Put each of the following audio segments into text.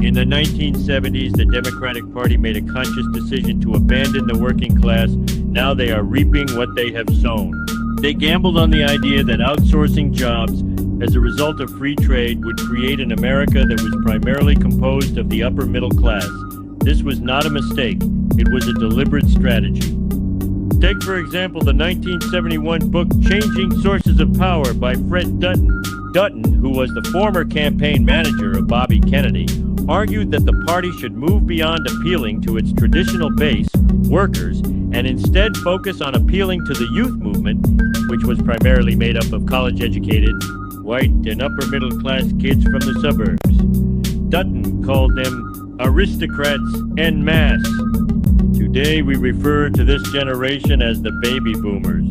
In the 1970s, the Democratic Party made a conscious decision to abandon the working class. Now they are reaping what they have sown. They gambled on the idea that outsourcing jobs as a result of free trade would create an America that was primarily composed of the upper middle class. This was not a mistake. It was a deliberate strategy. Take, for example, the 1971 book Changing Sources of Power by Fred Dutton. Dutton, who was the former campaign manager of Bobby Kennedy, argued that the party should move beyond appealing to its traditional base, workers, and instead focus on appealing to the youth movement, which was primarily made up of college-educated, white, and upper-middle-class kids from the suburbs. Dutton called them aristocrats en masse. Today we refer to this generation as the baby boomers,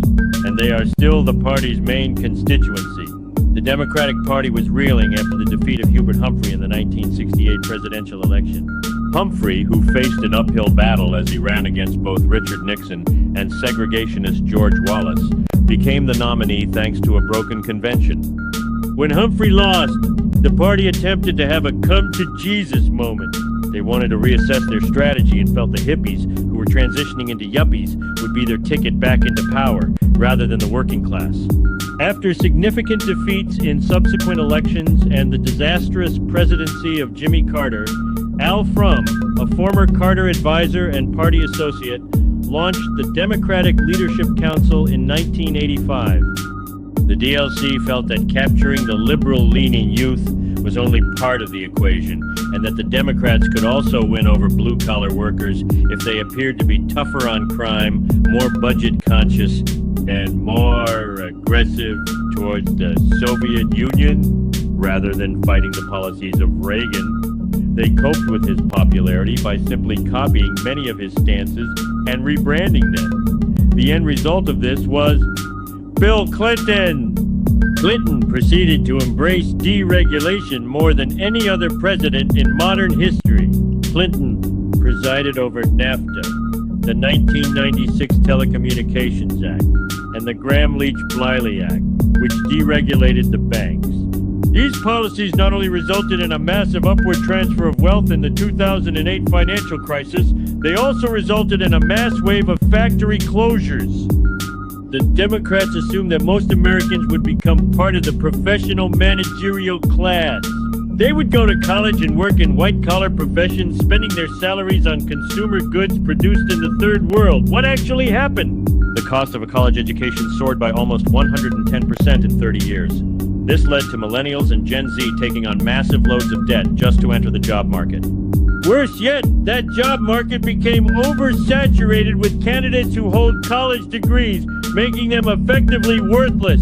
and they are still the party's main constituency. The Democratic Party was reeling after the defeat of Hubert Humphrey in the 1968 presidential election. Humphrey, who faced an uphill battle as he ran against both Richard Nixon and segregationist George Wallace, became the nominee thanks to a broken convention. When Humphrey lost, the party attempted to have a come-to-Jesus moment. They wanted to reassess their strategy and felt the hippies, who were transitioning into yuppies, would be their ticket back into power, rather than the working class. After significant defeats in subsequent elections and the disastrous presidency of Jimmy Carter, Al Frum, a former Carter advisor and party associate, launched the Democratic Leadership Council in 1985. The DLC felt that capturing the liberal-leaning youth was only part of the equation, and that the Democrats could also win over blue-collar workers if they appeared to be tougher on crime, more budget-conscious, and more aggressive towards the Soviet Union, rather than fighting the policies of Reagan. They coped with his popularity by simply copying many of his stances and rebranding them. The end result of this was Bill Clinton. Clinton proceeded to embrace deregulation more than any other president in modern history. Clinton presided over NAFTA, the 1996 Telecommunications Act, and the Gramm-Leach-Bliley Act, which deregulated the banks. These policies not only resulted in a massive upward transfer of wealth in the 2008 financial crisis, they also resulted in a mass wave of factory closures. The Democrats assumed that most Americans would become part of the professional managerial class. They would go to college and work in white-collar professions, spending their salaries on consumer goods produced in the third world. What actually happened? The cost of a college education soared by almost 110% in 30 years. This led to millennials and Gen Z taking on massive loads of debt just to enter the job market. Worse yet, that job market became oversaturated with candidates who hold college degrees, making them effectively worthless.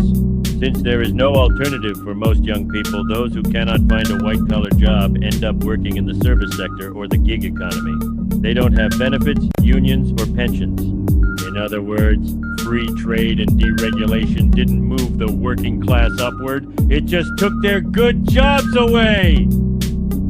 Since there is no alternative for most young people, those who cannot find a white-collar job end up working in the service sector or the gig economy. They don't have benefits, unions, or pensions. In other words, free trade and deregulation didn't move the working class upward, it just took their good jobs away!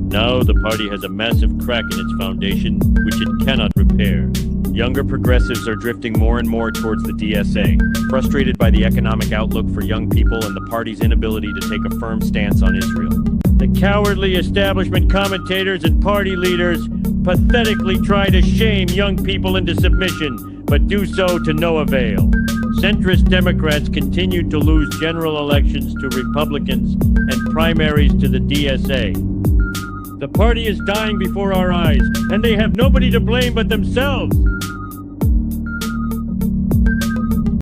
Now the party has a massive crack in its foundation, which it cannot repair. Younger progressives are drifting more and more towards the DSA, frustrated by the economic outlook for young people and the party's inability to take a firm stance on Israel. The cowardly establishment commentators and party leaders pathetically try to shame young people into submission, but do so to no avail. Centrist Democrats continue to lose general elections to Republicans and primaries to the DSA. The party is dying before our eyes, and they have nobody to blame but themselves.